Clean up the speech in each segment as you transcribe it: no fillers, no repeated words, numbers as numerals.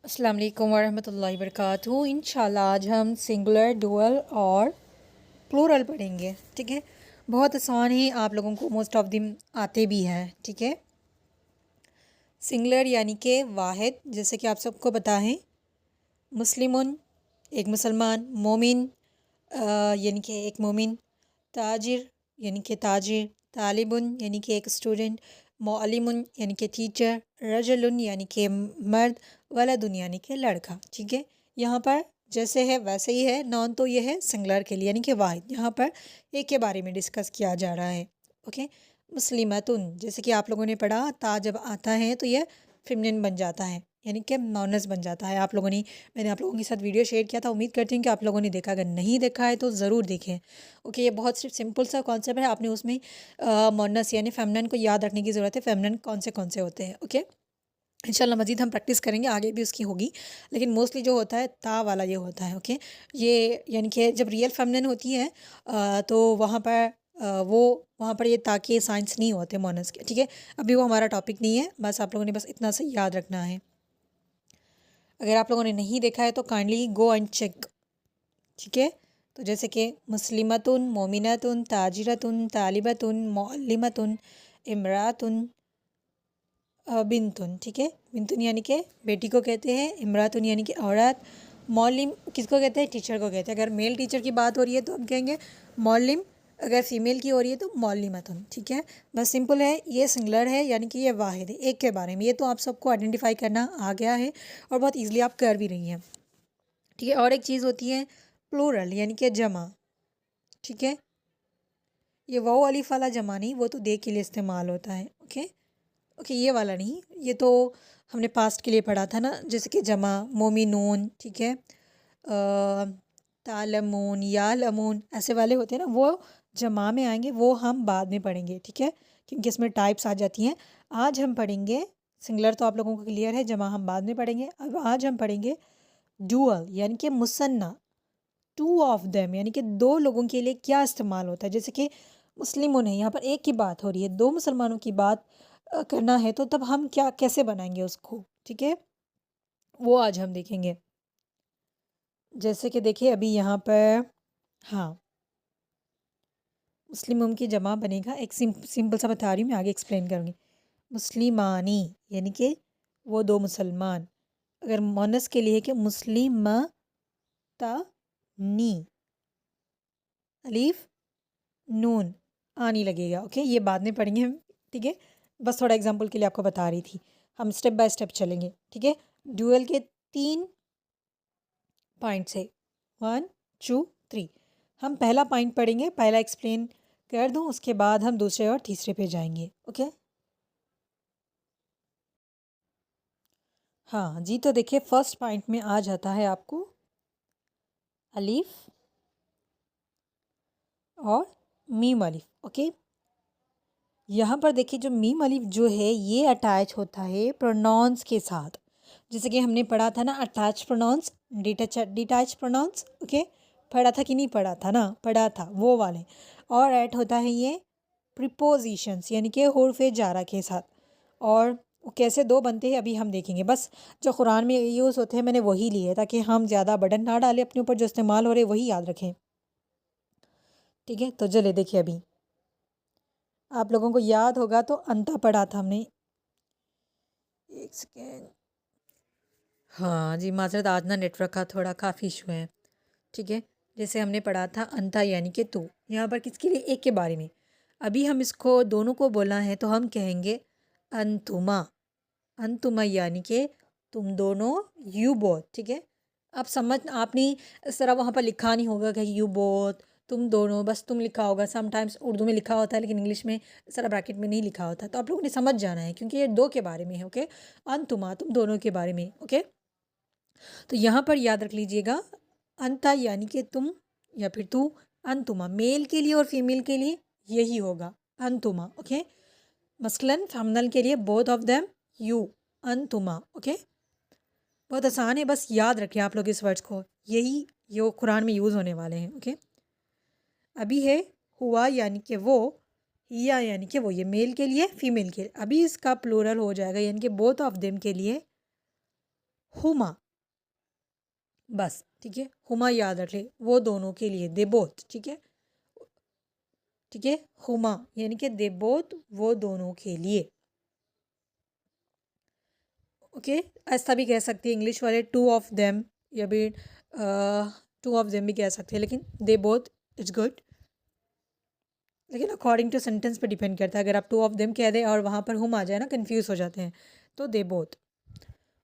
अस्सलाम वालेकुम वरहमतुल्लाहि वबरकातुहू। इंशाल्लाह आज हम सिंगुलर, डुअल और प्लूरल पढ़ेंगे। ठीक है, बहुत आसान है, आप लोगों को मोस्ट ऑफ दिन आते भी हैं। ठीक है, सिंगुलर यानी कि वाहिद, जैसे कि आप सबको पता है। मुस्लिमुन एक मुसलमान, मोमिन यानी कि एक मोमिन, ताजिर यानी कि ताजिर, तालिबुन यानी कि एक स्टूडेंट, मौलिमुन यानी कि टीचर, रजलुन यानी कि मर्द, वलदुन यानी कि लड़का। ठीक है, यहाँ पर जैसे है वैसे ही है। नॉन तो ये है सिंगुलर के लिए यानी कि वाहिद, यहाँ पर एक के बारे में डिस्कस किया जा रहा है। ओके, मुस्लिमतुन जैसे कि आप लोगों ने पढ़ा, ता जब आता है तो यह फेमिनिन बन जाता है यानी कि माउनस बन जाता है। आप लोगों ने मैंने आप लोगों के साथ वीडियो शेयर किया था, उम्मीद करती हूँ कि आप लोगों ने देखा। अगर नहीं देखा है तो ज़रूर देखें। ओके, ये बहुत सिर्फ सिंपल सा कॉन्सेप्ट है। आपने उसमें मोनस यानी फेमिनिन को याद रखने की ज़रूरत है। फेमिनिन कौन से होते हैं। ओके, इंशाल्लाह मज़ीद हम प्रैक्टिस करेंगे, आगे भी उसकी होगी, लेकिन मोस्टली जो होता है ता वाला ये होता है। ओके, ये यानी कि जब रियल फेमिनिन होती है तो वहाँ पर वो वहाँ पर ये ताकि साइंस नहीं होते मोनस के। ठीक है, अभी वो हमारा टॉपिक नहीं है, बस आप लोगों ने बस इतना से याद रखना है। अगर आप लोगों ने नहीं देखा है तो काइंडली गो एंड चेक। ठीक है, तो जैसे कि मुस्लिमतुन, मोमिनतुन, ताजिरतुन, तालिबतुन, मौलिमतुन, इमरातुन, बिनतुन। ठीक है, बिनतुन यानी कि बेटी को कहते हैं, इमरातुन यानी कि औरत, मौलिम किसको कहते हैं, टीचर को कहते हैं। अगर मेल टीचर की बात हो रही है तो हम कहेंगे मौलिम, अगर फीमेल की हो रही है तो मौलिमतुन। ठीक है, बस सिंपल है, ये सिंगुलर है यानी कि ये वाहिद है, एक के बारे में। ये तो आप सबको आइडेंटिफाई करना आ गया है और बहुत ईजिली आप कर भी रही हैं। ठीक है, और एक चीज़ होती है प्लूरल यानी कि जमा। ठीक है, ये वाओ अलिफ वाला जमा नहीं, वो तो दे के लिए इस्तेमाल होता है। ओके ओके, ये वाला नहीं, ये तो हमने पास्ट के लिए पढ़ा था ना, जैसे कि जमा मोमिनून। ठीक है, तालमून, यालमून ऐसे वाले होते हैं ना, वो जमा में आएंगे, वो हम बाद में पढ़ेंगे। ठीक है, क्योंकि इसमें टाइप्स आ जाती हैं। आज हम पढ़ेंगे सिंगुलर, तो आप लोगों को क्लियर है, जमा हम बाद में पढ़ेंगे। अब आज हम पढ़ेंगे डुअल यानी कि मुसन्ना, टू ऑफ देम यानी कि दो लोगों के लिए क्या इस्तेमाल होता है। जैसे कि मुस्लिमों ने, यहाँ पर एक की बात हो रही है, दो मुसलमानों की बात करना है, तो तब हम क्या कैसे बनाएंगे उसको। ठीक है, वो आज हम देखेंगे। जैसे कि देखिए अभी यहाँ पर, हाँ, मुस्लिमों की जमा बनेगा, एक सिंपल सा बता रही हूँ, मैं आगे एक्सप्लेन करूँगी। मुस्लिमानी यानी कि वो दो मुसलमान। अगर मोनस के लिए है कि मुस्लिमतानी, अलीफ नून आनी लगेगा। ओके, ये बाद में पढ़ेंगे हम। ठीक है, बस थोड़ा एग्जांपल के लिए आपको बता रही थी, हम स्टेप बाय स्टेप चलेंगे। ठीक है, ड्यूअल के 3 पॉइंट्स है, 1 2 3। हम पहला पॉइंट पढ़ेंगे, पहला एक्सप्लेन कर दूं, उसके बाद हम दूसरे और तीसरे पे जाएंगे। ओके, हाँ जी, तो देखिए फर्स्ट पॉइंट में आ जाता है आपको अलीफ और मीम अलीफ। ओके, यहाँ पर देखिए जो मीम अलिफ जो है ये अटैच होता है प्रोनाउंस के साथ। जैसे कि हमने पढ़ा था ना, attach pronounce, detach pronounce. Okay, पढ़ा था कि नहीं पढ़ा था ना, पढ़ा था वो वाले। और ऐड होता है ये प्रीपोजिशंस यानी कि हुर्फ जारा के साथ। और वो कैसे दो बनते हैं अभी हम देखेंगे। बस जो कुरान में यूज़ होते हैं मैंने वही लिए, ताकि हम ज़्यादा बर्डन ना डालें अपने ऊपर, जो इस्तेमाल हो रहे वही याद रखें। ठीक है, तो चले देखिए अभी आप लोगों को याद होगा तो अंता पढ़ा था हमने। एक सेकेंड, हाँ जी, माजरत आज ना नेटवर्क का थोड़ा काफ़ी इशू है। ठीक है, जैसे हमने पढ़ा था अंता यानी कि तू, यहाँ पर किसके लिए, एक के बारे में। अभी हम इसको दोनों को बोलना है तो हम कहेंगे अंतुमा। अंतुमा यानी कि तुम दोनों, यू बोथ। ठीक है, आप समझ, आपने इस तरह वहाँ पर लिखा नहीं होगा कि यू बोथ, तुम दोनों, बस तुम लिखा होगा। समटाइम्स उर्दू में लिखा होता है लेकिन इंग्लिश में इस तरह ब्रैकेट में नहीं लिखा होता, तो आप लोगों ने समझ जाना है क्योंकि ये दो के बारे में है। ओके, अंतुमा तुम दोनों के बारे में। ओके, तो यहाँ पर याद रख लीजिएगा, अंता यानी कि तुम या फिर तू, अंतुमा मेल के लिए और फीमेल के लिए यही होगा, अंतुमा। ओके, मसलन फेमिनल के लिए बोथ ऑफ देम, यू, अंतुमा। ओके, बहुत आसान है, बस याद रखें आप लोग इस वर्ड्स को, यही ये कुरान में यूज़ होने वाले हैं। ओके, अभी है हुआ यानी कि वो, हिया यानी कि वो, ये मेल के लिए फीमेल के लिए। अभी इसका प्लूरल हो जाएगा यानी कि बोथ ऑफ देम के लिए हुमा, बस ठीक है, हुमा याद रख ले, वो दोनों के लिए, दे बोथ, ठीक है, ठीक है, हुमा यानी कि दे बोथ, वो दोनों के लिए। ओके, ऐसा भी कह सकते हैं इंग्लिश वाले, टू ऑफ देम, या भी टू ऑफ देम भी कह सकते हैं, लेकिन दे बोथ इट्स गुड। लेकिन अकॉर्डिंग टू सेंटेंस पे डिपेंड करता है, अगर आप टू ऑफ देम कह दें और वहाँ पर हुम आ जाए ना, कंफ्यूज हो जाते हैं, तो दे बोथ।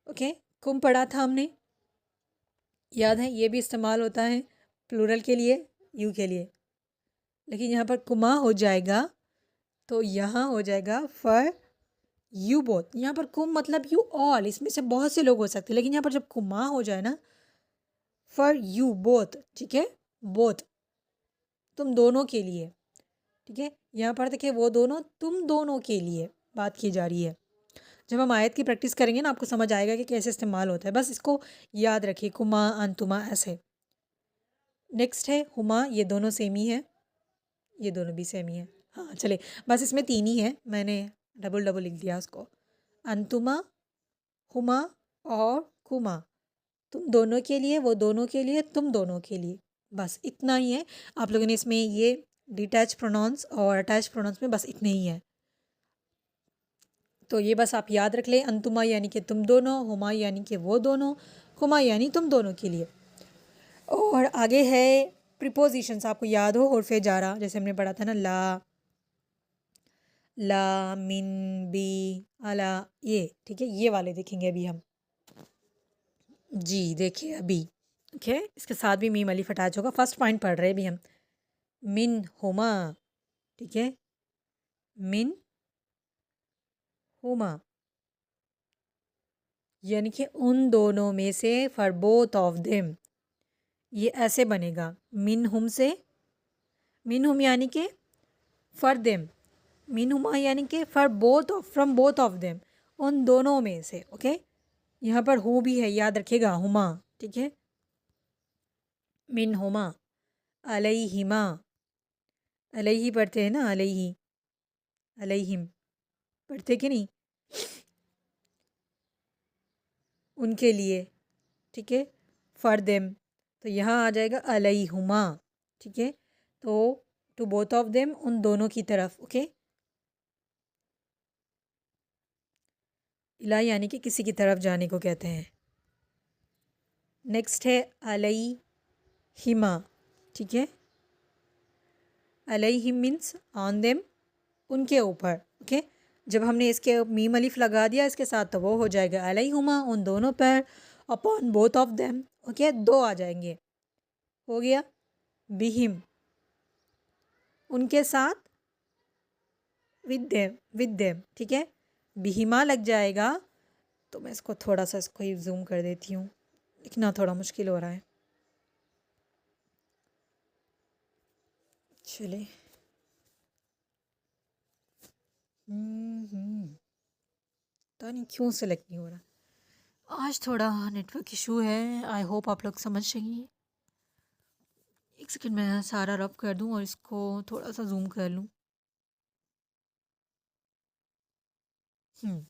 ओके, कुम पढ़ा था हमने, याद है, ये भी इस्तेमाल होता है प्लूरल के लिए, यू के लिए, लेकिन यहाँ पर कुमा हो जाएगा, तो यहाँ हो जाएगा फॉर यू बोथ। यहाँ पर कुम मतलब यू ऑल, इसमें से बहुत से लोग हो सकते हैं, लेकिन यहाँ पर जब कुमा हो जाए ना, फॉर यू बोथ, ठीक है, बोथ, तुम दोनों के लिए, ठीक है। यहाँ पर देखिए वो दोनों, तुम दोनों के लिए बात की जा रही है। जब हम आयत की प्रैक्टिस करेंगे ना, आपको समझ आएगा कि कैसे इस्तेमाल होता है, बस इसको याद रखिए, कुमा अंतुमा ऐसे। नेक्स्ट है हुमा, ये दोनों सेम ही है, ये दोनों भी सेम ही है, हाँ चले, बस इसमें तीन ही है, मैंने डबल डबल लिख दिया उसको। अंतुमा, हुमा और कुमा, तुम दोनों के लिए, वो दोनों के लिए, तुम दोनों के लिए, बस इतना ही है। आप लोगों ने इसमें ये डिटैच प्रोनाउंस और अटैच प्रोनाउंस में बस इतने ही है, तो ये बस आप याद रख लें, अंतुमा यानी कि तुम दोनों, हुमा यानी कि वो दोनों, कुमा यानी तुम दोनों के लिए। और आगे है प्रीपोजिशंस, आपको याद हो उर्फ़े जारा, जैसे हमने पढ़ा था ना, ला, ला, मिन, बी, अला, ये ठीक है, ये वाले देखेंगे अभी हम। जी देखिए अभी, ओके, इसके साथ भी मीम अलिफ अटैच होगा, फर्स्ट पॉइंट पढ़ रहे हैं अभी हम। मिन हुमा, ठीक है, मिन हुमा यानी कि उन दोनों में से, फॉर बोथ ऑफ देम, ये ऐसे बनेगा, मिन हुम से, मिन हुम यानी कि फॉर देम, मिन हुमा यानी कि for both of, from both of them, उन दोनों में से। ओके, यहाँ पर हु भी है, याद रखिएगा, हुमा, ठीक है, मिन हुमा, अलैहिमा, अलैहि पढ़ते हैं ना, अलैहि, अलैहिम पढ़ते कि नहीं, उनके लिए, ठीक है, फॉर देम, तो यहाँ आ जाएगा अलैहुमा, ठीक है, तो टू बोथ ऑफ देम, उन दोनों की तरफ। ओके, इला यानी कि किसी की तरफ जाने को कहते हैं। नेक्स्ट है अलैहिमा, ठीक है, अलैहिम मीन्स ऑन देम, उनके ऊपर। ओके, जब हमने इसके मीम अलिफ लगा दिया इसके साथ, तो वो हो जाएगा अलैहुमा, उन दोनों पर, upon both of them. Okay, दो आ जाएंगे, हो गया, बिहिम, उनके साथ, विद देम, ठीक है, बिहिमा लग जाएगा, तो मैं इसको थोड़ा सा, इसको ही जूम कर देती हूँ, लिखना थोड़ा मुश्किल हो रहा है, चलिए। पता नहीं क्यों सेलेक्ट नहीं हो रहा, आज थोड़ा नेटवर्क इशू है, आई होप आप लोग समझ जाएंगे। एक सेकंड, मैं सारा रब कर दूं और इसको थोड़ा सा जूम कर लूं। हम्म,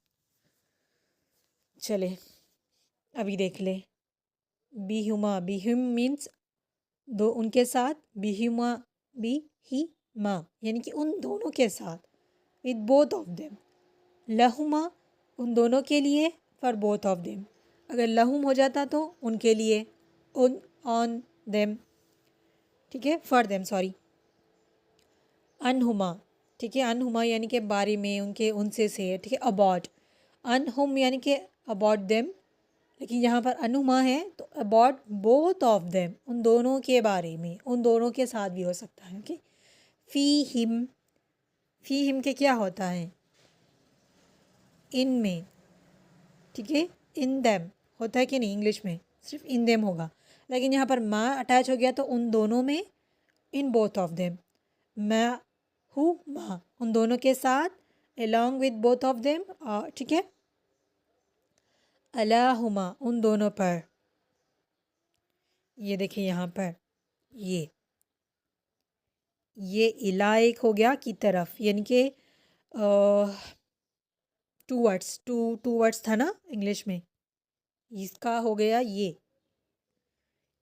चले, अभी देख ले, बिहुमा, बिहुम मीन्स दो, उनके साथ, बिहुमा, बी ही मा यानी कि उन दोनों के साथ, विद बोथ ऑफ देम, लहुमा, उन दोनों के लिए, फॉर बोथ ऑफ देम, अगर लहुम हो जाता तो उनके लिए, उन, ऑन देम, ठीक है, फॉर देम, सॉरी, अनहुमा, ठीक है, अनहुमा यानी कि बारे में, उनके, उनसे से, ठीक है, अबाउट, अनहुम यानी कि अबाउट देम, लेकिन यहाँ पर अनुमा है, तो अबाउट बोथ ऑफ देम, उन दोनों के बारे में, उन दोनों के साथ भी हो सकता है। ओके, फी हिम, फी हिम के क्या होता है, इन में, ठीक है, इन देम होता है कि नहीं, इंग्लिश में सिर्फ इन देम होगा, लेकिन यहाँ पर मा अटैच हो गया, तो उन दोनों में, इन बोथ ऑफ देम, मैं हूँ मा, उन दोनों के साथ, along with both of them, ठीक है, अलाहुमा, उन दोनों पर, ये देखिए यहाँ पर, ये इला एक हो गया की तरफ, यानी कि two words, two two words था ना इंग्लिश में, इसका हो गया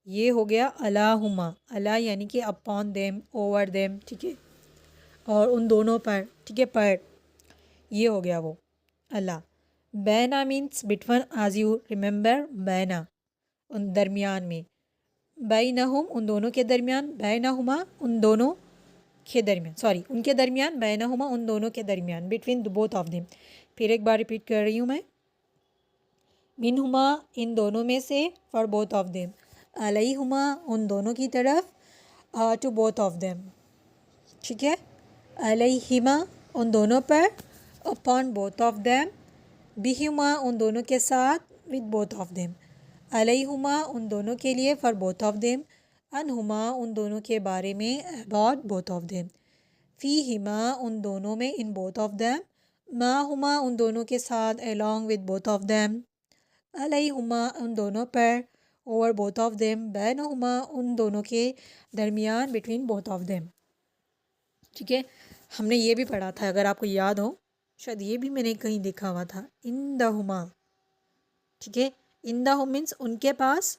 ये हो गया अलाहुमा, अला यानी कि अपॉन देम, ओवर देम, ठीक है, और उन दोनों पर, ठीक है, पर, ये हो गया वो अल्लाह। बैना मीन्स बिटवीन, आज यू रिमेंबर, बैना उन दरमियान में, बैनहुम उन दोनों के दरमियान, बैनहुमा उन दोनों के दरमियान, सॉरी उनके दरमियान, बैनहुमा उन दोनों के दरमियान, between the both of them. फिर एक बार रिपीट कर रही हूँ मैं, मिनहुमा इन दोनों में से, फॉर बोथ ऑफ देम, अलैहुमा उन दोनों की तरफ, टू बोथ ऑफ देम, ठीक है, अलैहिमा उन दोनों पर, अपॉन बोथ ऑफ देम, बिहुमा उन दोनों के साथ, विद बोथ ऑफ देम, अलैहुमा उन दोनों के लिए, फॉर बोथ ऑफ देम, अनहुमा उन दोनों के बारे में, अबाउट बोथ ऑफ देम, फ़ीहिमा उन दोनों में, इन बोथ ऑफ देम, माहुमा उन दोनों के साथ, along with both of them, अलैहुमा उन दोनों पर, ओवर बोथ ऑफ देम, बैनहुमा उन दोनों के दरमियान, बिटवीन बोथ ऑफ देम, ठीक है। हमने ये भी पढ़ा था, अगर आपको याद हो, शायद ये भी मैंने कहीं देखा हुआ था, इन दहुमा, ठीक है, इन दहुम मीन्स उनके पास,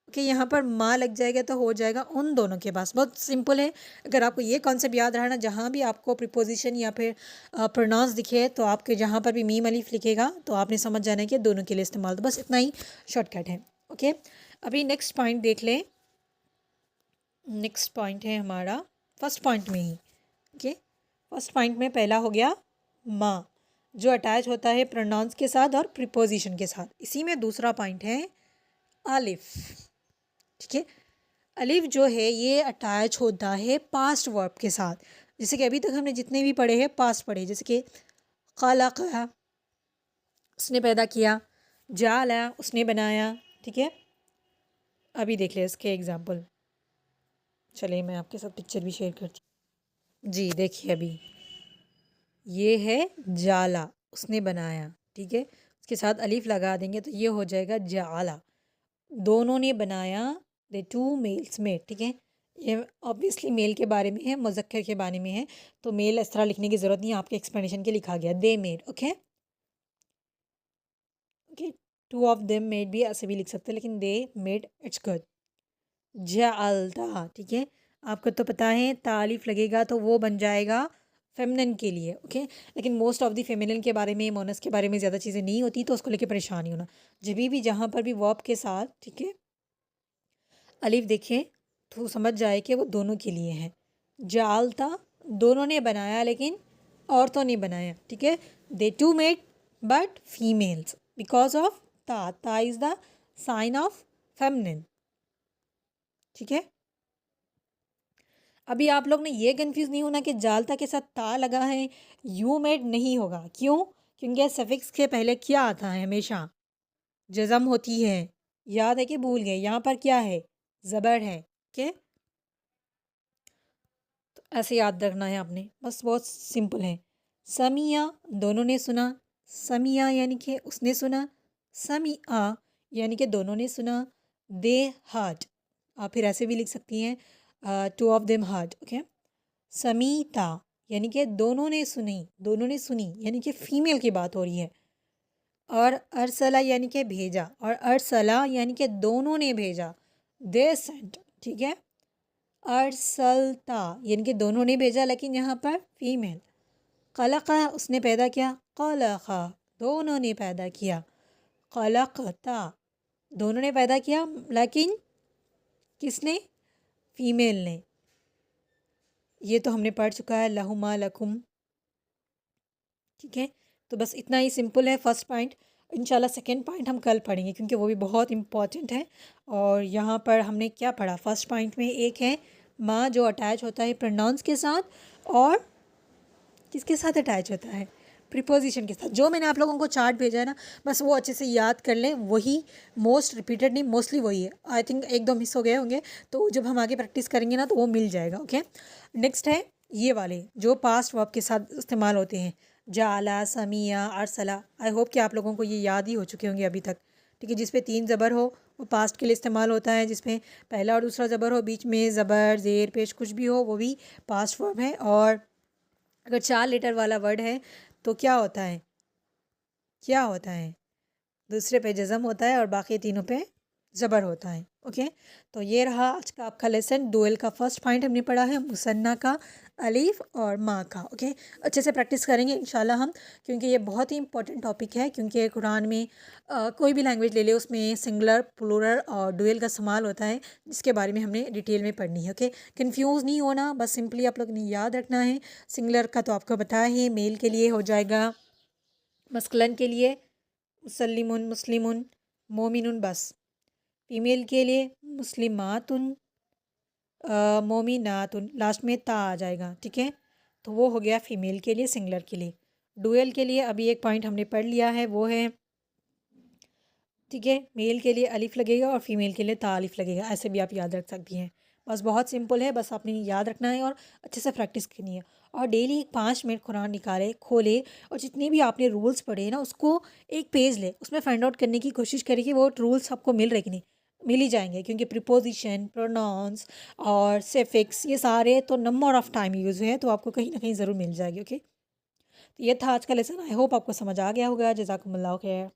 ओके, यहाँ पर माँ लग जाएगा तो हो जाएगा उन दोनों के पास। बहुत सिंपल है, अगर आपको ये कॉन्सेप्ट याद रहा ना, जहाँ भी आपको प्रीपोजिशन या फिर प्रोनाउंस दिखे तो आपके जहाँ पर भी मीम अलीफ लिखेगा तो आपने समझ जाना है कि दोनों के लिए इस्तेमाल, तो बस इतना ही शॉर्टकट है, ओके। अभी नेक्स्ट पॉइंट देख लें। नेक्स्ट पॉइंट है हमारा फर्स्ट पॉइंट में ही, ओके। फर्स्ट पॉइंट में पहला हो गया माँ, जो अटैच होता है प्रोनाउंस के साथ और प्रीपोजिशन के साथ। इसी में दूसरा पॉइंट है अलिफ, ठीक है। अलिफ जो है ये अटैच होता है पास्ट वर्ब के साथ, जैसे कि अभी तक हमने जितने भी पढ़े हैं पास्ट पढ़े, जैसे कि खलक़ा उसने पैदा किया, जाला उसने बनाया, ठीक है। अभी देख ले इसके एग्जाम्पल, चलिए मैं आपके साथ पिक्चर भी शेयर करती हूँ। जी देखिए, अभी ये है जाला, उसने बनाया, ठीक है, उसके साथ अलिफ लगा देंगे तो ये हो जाएगा जाला, दोनों ने बनाया, दे टू मेल्स मेड, ठीक है। ये ऑब्वियसली मेल के बारे में है, मुज़क्कर के बारे में है, तो मेल इस तरह लिखने की ज़रूरत नहीं है, आपके एक्सप्लेनेशन के लिखा गया they made, okay okay. Two of them made भी ऐसे भी लिख सकते हैं, लेकिन दे मेड इट्स गुड। जअलता, ठीक है, आपको तो पता है तालीफ लगेगा तो वो बन जाएगा फेमिनिन के लिए, ओके। लेकिन मोस्ट ऑफ द फेमिनिन के बारे में, मोनस के बारे में ज़्यादा चीज़ें नहीं होती, तो उसको लेके परेशान नहीं होना। जब भी जहाँ पर भी वर्ब के साथ, ठीक है, अलिफ देखें तो समझ जाए कि वो दोनों के लिए है। जालता दोनों ने बनाया लेकिन औरतों ने बनाया, ठीक है, they two made but females, because of ता is the sign of feminine, ठीक है। अभी आप लोग ने ये कंफ्यूज नहीं होना कि जालता के साथ ता लगा है, यू मेड नहीं होगा, क्यों? क्योंकि सफिक्स के पहले क्या आता है, हमेशा जज़म होती है, याद है कि भूल गए? यहाँ पर क्या है, ज़बर है, ओके। तो ऐसे याद रखना है आपने, बस बहुत सिंपल है। समिया दोनों ने सुना, समिया यानी कि उसने सुना, समिया यानी कि दोनों ने सुना, दे हर्ड, आप फिर ऐसे भी लिख सकती हैं, two of them heard, okay. Samita यानी कि दोनों ने सुनी, दोनों ने सुनी यानी कि फीमेल की बात हो रही है। और अरसला यानी कि भेजा, और अरसला यानी कि दोनों ने भेजा, दे सेंट, ठीक है। अरसलता यानी कि दोनों ने भेजा, लेकिन यहाँ पर फीमेल। खलक़ा उसने पैदा किया, खलक़ा दोनों ने पैदा किया, खलक़ता दोनों ने पैदा किया, लेकिन किसने, फीमेल ने। ये तो हमने पढ़ चुका है, लहुमा लकुम, ठीक है। तो बस इतना ही सिंपल है फर्स्ट पॉइंट। इंशाल्लाह सेकंड पॉइंट हम कल पढ़ेंगे, क्योंकि वो भी बहुत इंपॉर्टेंट है। और यहाँ पर हमने क्या पढ़ा, फर्स्ट पॉइंट में एक है माँ जो अटैच होता है प्रोनाउंस के साथ, और किसके साथ अटैच होता है, प्रीपोजिशन के साथ। जो मैंने आप लोगों को चार्ट भेजा है ना, बस वो अच्छे से याद कर लें, वही मोस्ट रिपीटेड नहीं, मोस्टली वही है। आई थिंक एक दो मिस हो गए होंगे, तो जब हम आगे प्रैक्टिस करेंगे ना तो वो मिल जाएगा, ओके। नेक्स्ट है ये वाले जो पास्ट वर्ब के साथ इस्तेमाल होते हैं, जाला, समिया, अरसला। आई होप कि आप लोगों को ये याद ही हो चुके होंगे अभी तक, ठीक है। जिस पे 3 ज़बर हो वो पास्ट के लिए इस्तेमाल होता है, जिसमें पहला और दूसरा ज़बर हो, बीच में ज़बर ज़ेर पेश कुछ भी हो, वो भी पास्ट वर्ब है। और अगर 4 लेटर वाला वर्ड है तो क्या होता है, क्या होता है, दूसरे पे जज़म होता है और बाकी तीनों पे ज़बर होता है। ओके, तो ये रहा आज का आपका लेसन। डुअल का फर्स्ट पॉइंट हमने पढ़ा है, मुसन्ना का, अलीफ और माँ का। ओके, अच्छे से प्रैक्टिस करेंगे इंशाल्लाह हम, क्योंकि ये बहुत ही इंपॉर्टेंट टॉपिक है। क्योंकि कुरान में कोई भी लैंग्वेज ले ले, उसमें सिंगुलर, प्लूरल और डुअल का इस्तेमाल होता है, जिसके बारे में हमने डिटेल में पढ़नी है। ओके, कंफ्यूज नहीं होना, बस सिंपली आप लोग ने याद रखना है। सिंगुलर का तो आपको बताया ही, मेल के लिए हो जाएगा मस्कुलिन के लिए मुसल्लिमुन, मुस्लिमुन, मोमिनुन, बस। फीमेल के लिए मुस्लिमातुन, मोमिनातुन, लास्ट में ता आ जाएगा। ठीक है, तो वो हो गया फीमेल के लिए, सिंगुलर के लिए। डुअल के लिए अभी एक पॉइंट हमने पढ़ लिया है, वो है, ठीक है, मेल के लिए अलिफ लगेगा और फीमेल के लिए ता अलिफ लगेगा। ऐसे भी आप याद रख सकती हैं। बस बहुत सिंपल है, बस आपने याद रखना है और अच्छे से प्रैक्टिस करनी है। और डेली 5 मिनट कुरान निकाले, खोले, और जितने भी आपने रूल्स पढ़े ना, उसको एक पेज ले, उसमें फाइंड आउट करने की कोशिश करें कि वो रूल्स आपको मिल रहे कि नहीं। मिल ही जाएंगे, क्योंकि प्रिपोजिशन, प्रोनाउंस और सफिक्स, ये सारे तो नंबर ऑफ टाइम यूज़ हैं, तो आपको कहीं ना कहीं ज़रूर मिल जाएगी। ओके, तो ये था आज का लेसन। आई होप आपको समझ आ गया होगा। जज़ाकुमुल्लाह खैर।